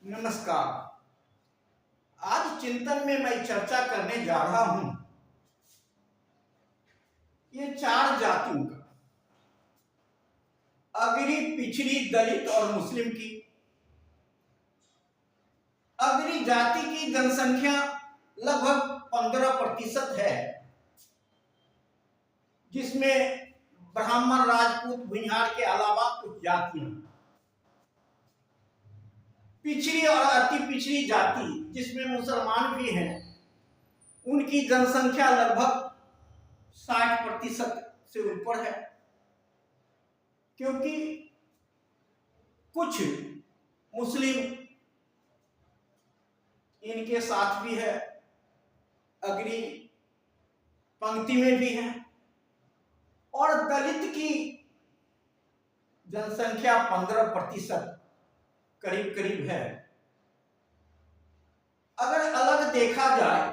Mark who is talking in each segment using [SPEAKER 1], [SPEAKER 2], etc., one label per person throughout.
[SPEAKER 1] नमस्कार। आज चिंतन में मैं चर्चा करने जा रहा हूं ये चार जातियों का, अगरी, पिछड़ी, दलित और मुस्लिम की। अगरी जाति की जनसंख्या लगभग 15% है, जिसमें ब्राह्मण, राजपूत, भुइयार के अलावा कुछ जातियां। पिछड़ी और अति पिछड़ी जाति, जिसमें मुसलमान भी हैं, उनकी जनसंख्या लगभग 60% से ऊपर है, क्योंकि कुछ मुस्लिम इनके साथ भी है, अगरी पंक्ति में भी है। और दलित की जनसंख्या 15% करीब करीब है। अगर अलग देखा जाए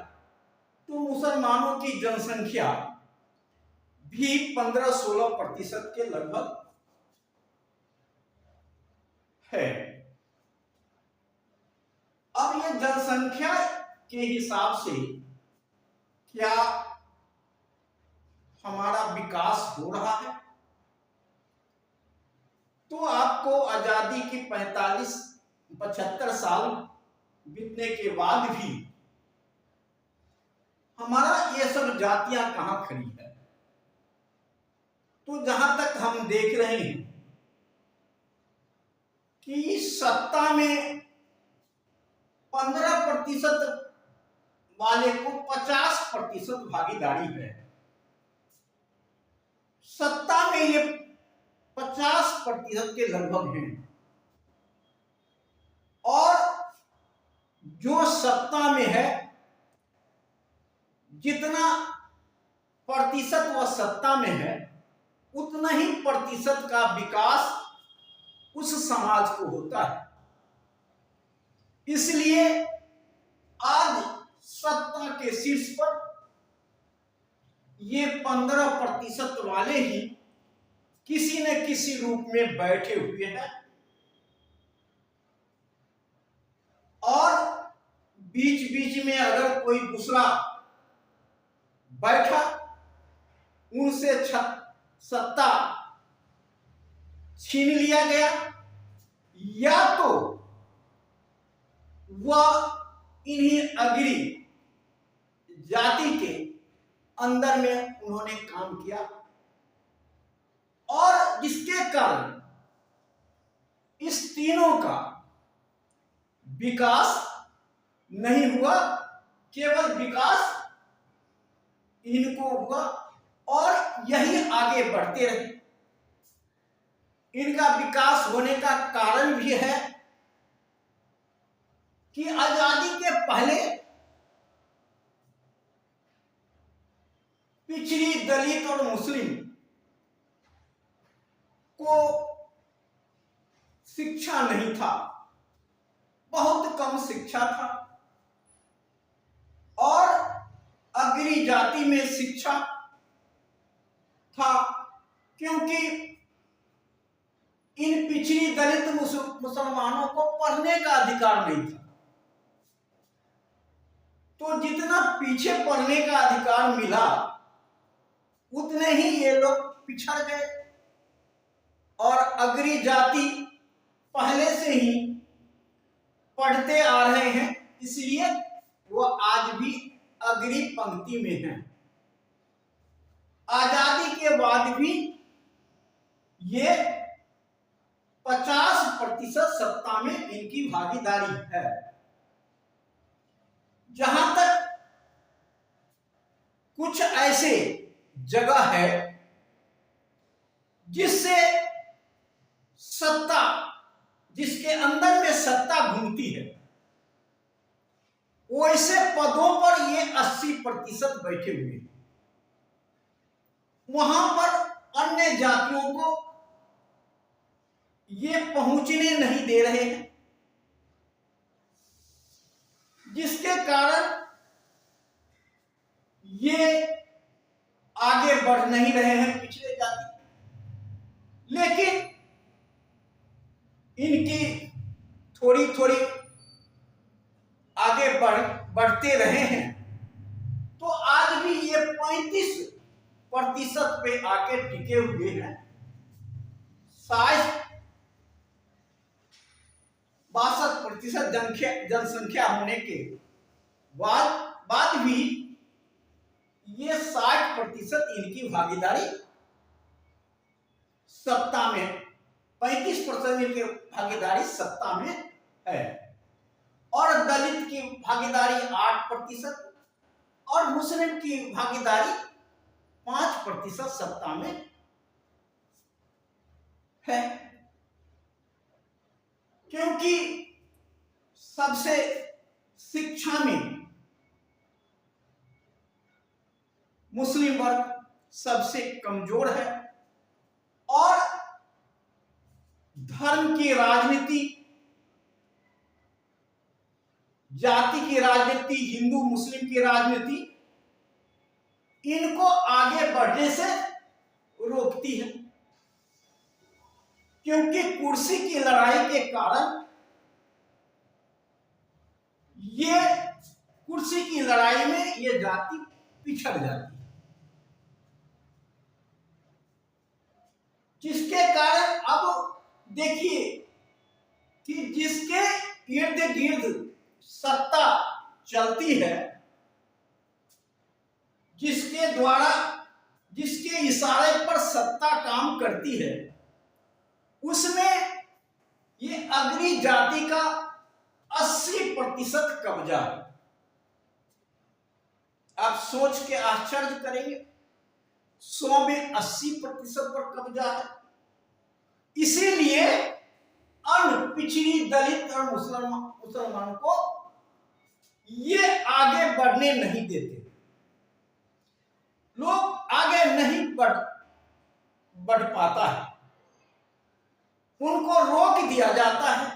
[SPEAKER 1] तो मुसलमानों की जनसंख्या भी 15-16% के लगभग है। अब ये जनसंख्या के हिसाब से क्या हमारा विकास हो रहा है? तो आपको आजादी की 45-75 साल बीतने के बाद भी हमारा ये सब जातियां कहां खड़ी है? तो जहां तक हम देख रहे हैं कि सत्ता में 15% वाले को 50% भागीदारी है। सत्ता में ये 50% के लगभग हैं, और जो सत्ता में है, जितना प्रतिशत वह सत्ता में है, उतना ही प्रतिशत का विकास उस समाज को होता है। इसलिए आज सत्ता के शीर्ष पर ये 15% वाले ही किसी न किसी रूप में बैठे हुए हैं, और बीच बीच में अगर कोई दूसरा बैठा, उनसे सत्ता छीन लिया गया, या तो वह इन्हीं अगरी जाति के अंदर में उन्होंने काम किया, और जिसके कारण इस तीनों का विकास नहीं हुआ, केवल विकास इनको हुआ, और यही आगे बढ़ते रहे। इनका विकास होने का कारण भी है कि आजादी के पहले पिछड़ी, दलित और मुस्लिम को शिक्षा नहीं था, बहुत कम शिक्षा था, और अगरी जाति में शिक्षा था, क्योंकि इन पिछड़ी, दलित, मुसलमानों को पढ़ने का अधिकार नहीं था। तो जितना पीछे पढ़ने का अधिकार मिला, उतने ही ये लोग पिछड़ गए, और अगरी जाति पहले से ही पढ़ते आ रहे हैं, इसलिए वो आज भी अगरी पंक्ति में है। आजादी के बाद भी ये 50% सत्ता में इनकी भागीदारी है। जहां तक कुछ ऐसे जगह है जिससे सत्ता, जिसके अंदर में सत्ता घूमती है, वैसे पदों पर ये 80% बैठे हुए हैं। वहां पर अन्य जातियों को ये पहुंचने नहीं दे रहे हैं, जिसके कारण ये आगे बढ़ नहीं रहे हैं, पिछड़े जाति। लेकिन इनकी थोड़ी थोड़ी आगे बढ़ते रहे हैं, तो आज भी ये 35% पे आके टिके हुए हैं। शायद 62% जनसंख्या होने के बाद भी ये 60% इनकी भागीदारी सत्ता में, 35% इनकी भागीदारी सत्ता में है, और दलित की भागीदारी 8% और मुस्लिम की भागीदारी 5% सत्ता में है। क्योंकि सबसे शिक्षा में मुस्लिम वर्ग सबसे कमजोर है, और धर्म की राजनीति, जाति की राजनीति, हिंदू मुस्लिम की राजनीति इनको आगे बढ़ने से रोकती है। क्योंकि कुर्सी की लड़ाई के कारण ये कुर्सी की लड़ाई में ये जाति पिछड़ जाती है, जिसके कारण अब देखिए कि जिसके इर्द गिर्द सत्ता चलती है, जिसके इशारे पर सत्ता काम करती है, उसमें ये अग्री जाति का 80% कब्जा है। आप सोच के आश्चर्य करेंगे, 100 में 80% पर कब्जा है। इसीलिए अन्य पिछड़ी दलित और मुसलमान को ये आगे बढ़ने नहीं देते। लोग आगे नहीं बढ़ पाता है, उनको रोक दिया जाता है।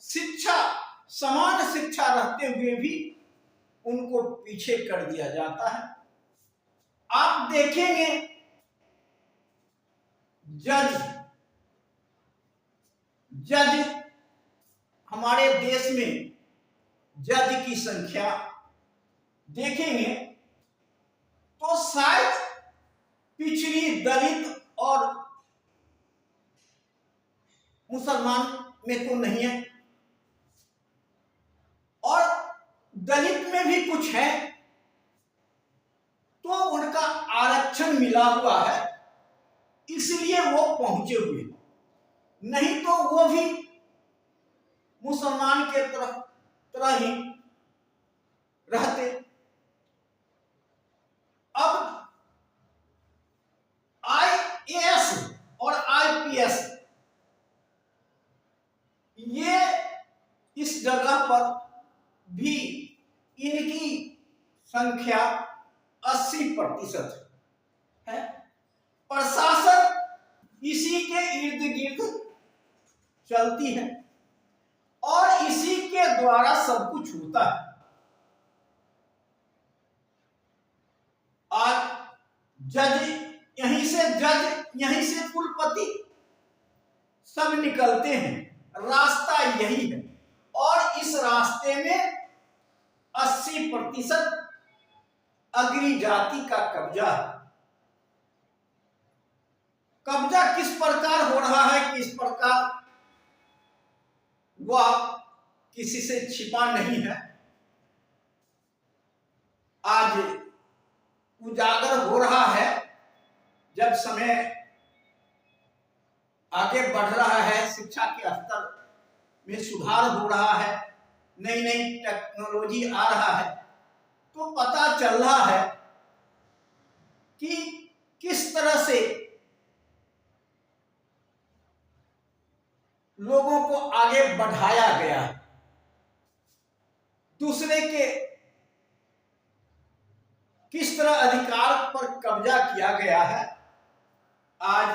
[SPEAKER 1] शिक्षा, समान शिक्षा रहते हुए भी उनको पीछे कर दिया जाता है। आप देखेंगे जज हमारे देश में जज की संख्या देखेंगे तो शायद पिछड़ी दलित और मुसलमान में तो नहीं है, और दलित में भी कुछ है तो उनका आरक्षण मिला हुआ है, इसलिए वो पहुंचे हुए, नहीं तो वो भी मुसलमान के तरह ही रहते। अब IAS और IPS ये इस जगह पर भी इनकी संख्या 80% है। प्रशासन इसी के इर्द गिर्द चलती है और इसी के द्वारा सब कुछ होता है। आज जज यहीं से कुलपति सब निकलते हैं, रास्ता यही है, और इस रास्ते में 80% अग्री जाति का कब्जा है। कब्जा किस प्रकार हो रहा है, किस प्रकार वह किसी से छिपा नहीं है, आज उजागर हो रहा है। जब समय आगे बढ़ रहा है, शिक्षा के स्तर में सुधार हो रहा है, नई नई टेक्नोलॉजी आ रहा है, तो पता चल रहा है कि किस तरह से लोगों को आगे बढ़ाया गया है, दूसरे के किस तरह अधिकार पर कब्जा किया गया है। आज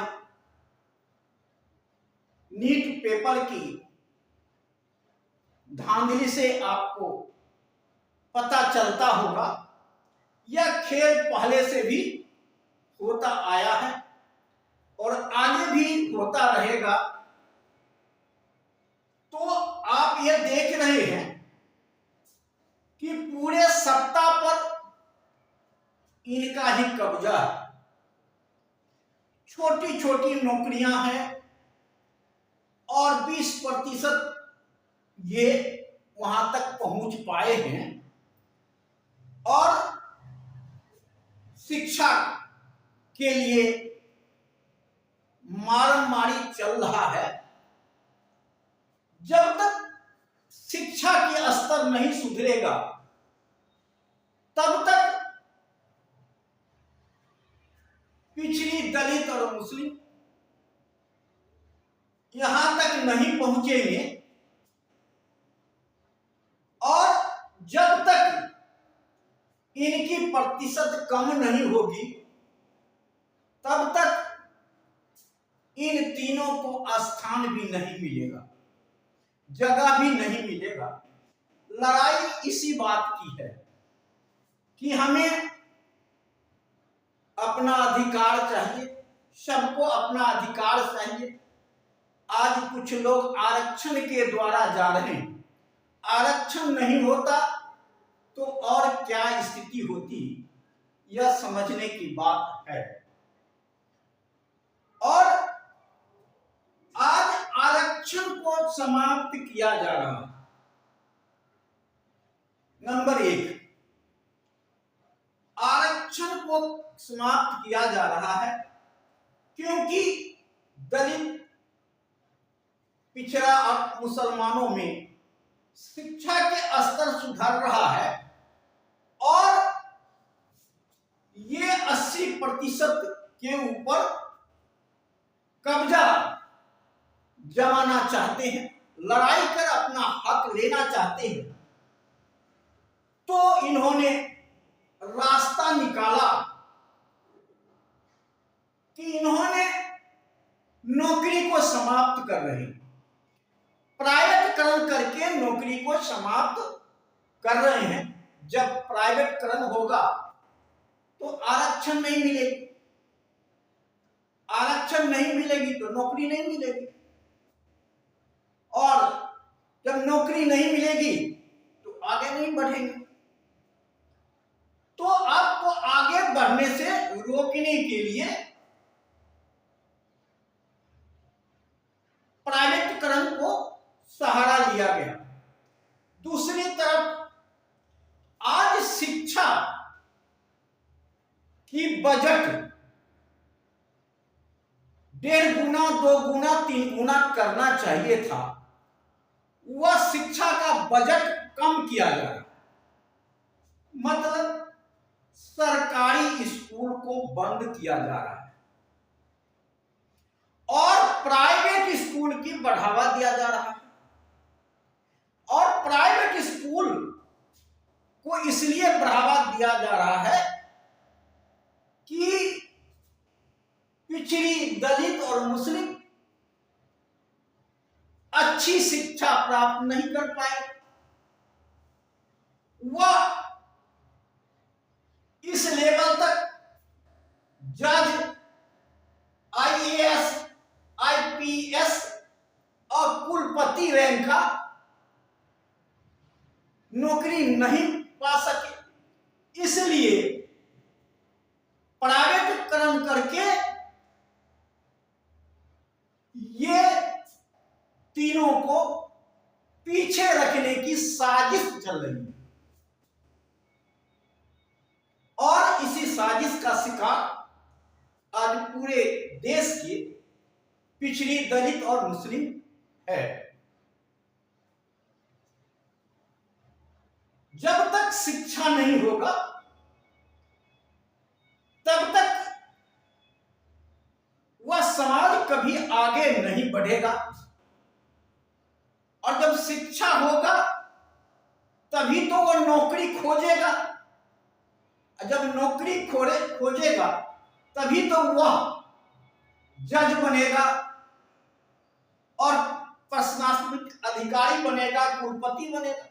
[SPEAKER 1] नीट पेपर की धांधली से आपको पता चलता होगा, यह खेल पहले से भी होता आया है और आगे भी होता रहेगा। तो आप यह देख रहे हैं कि पूरे सत्ता पर इनका ही कब्जा है। छोटी छोटी नौकरियां हैं और 20% ये वहां तक पहुंच पाए हैं और शिक्षा के लिए मारामारी चल रहा है। जब तक शिक्षा के स्तर नहीं सुधरेगा तब तक पिछड़ी दलित और मुस्लिम यहां तक नहीं पहुंचेंगे और जब तक इनकी प्रतिशत कम नहीं होगी तब तक इन तीनों को स्थान भी नहीं मिलेगा, जगह भी नहीं मिलेगा। लड़ाई इसी बात की है कि हमें अपना अधिकार चाहिए, सबको अपना अधिकार चाहिए। आज कुछ लोग आरक्षण के द्वारा जा रहे हैं, आरक्षण नहीं होता तो और क्या स्थिति होती, यह समझने की बात है। और आज आरक्षण को समाप्त किया जा रहा है। नंबर 1, आरक्षण को समाप्त किया जा रहा है क्योंकि दलित, पिछड़ा और मुसलमानों में शिक्षा के स्तर सुधर रहा है और ये 80% के ऊपर कब्जा जमाना चाहते हैं, लड़ाई कर अपना हक लेना चाहते हैं। तो इन्होंने रास्ता निकाला कि इन्होंने नौकरी को समाप्त कर रहे हैं, प्राइवेटकरण करके नौकरी को समाप्त कर रहे हैं। जब प्राइवेटकरण होगा तो आरक्षण नहीं मिलेगी, आरक्षण नहीं मिलेगी तो नौकरी नहीं मिलेगी और जब नौकरी नहीं मिलेगी तो आगे नहीं बढ़ेंगे। तो आपको आगे बढ़ने से रोकने के लिए प्राइवेटकरण को सहारा लिया गया। दूसरी तरफ आज शिक्षा की बजट 1.5 गुना, 2 गुना, 3 गुना करना चाहिए था, वह शिक्षा का बजट कम किया जा रहा। मतलब सरकारी स्कूल को बंद किया जा रहा है और प्राइवेट स्कूल की बढ़ावा दिया जा रहा है। और प्राइवेट स्कूल को इसलिए बढ़ावा दिया जा रहा है कि पिछड़ी, दलित और मुस्लिम अच्छी शिक्षा प्राप्त नहीं कर पाए। वह इस लेवल तक जज, IAS, IPS और कुलपति रैंक का नौकरी नहीं पा सके, इसलिए प्राइवेटकरण करके ये तीनों को पीछे रखने की साजिश चल रही है और इसी साजिश का शिकार आज पूरे देश के पिछड़ी, दलित और मुस्लिम है। जब तक शिक्षा नहीं होगा तब तक वह समाज कभी आगे नहीं बढ़ेगा और जब शिक्षा होगा तभी तो वह नौकरी खोजेगा, जब नौकरी खोजेगा तभी तो वह जज बनेगा और प्रशासनिक अधिकारी बनेगा, कुलपति बनेगा।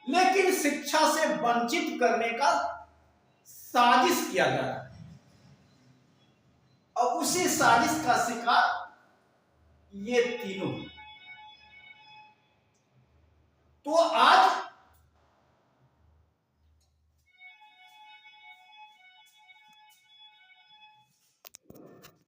[SPEAKER 1] लेकिन शिक्षा से वंचित करने का साजिश किया जा रहा है और उसी साजिश का शिकार ये तीनों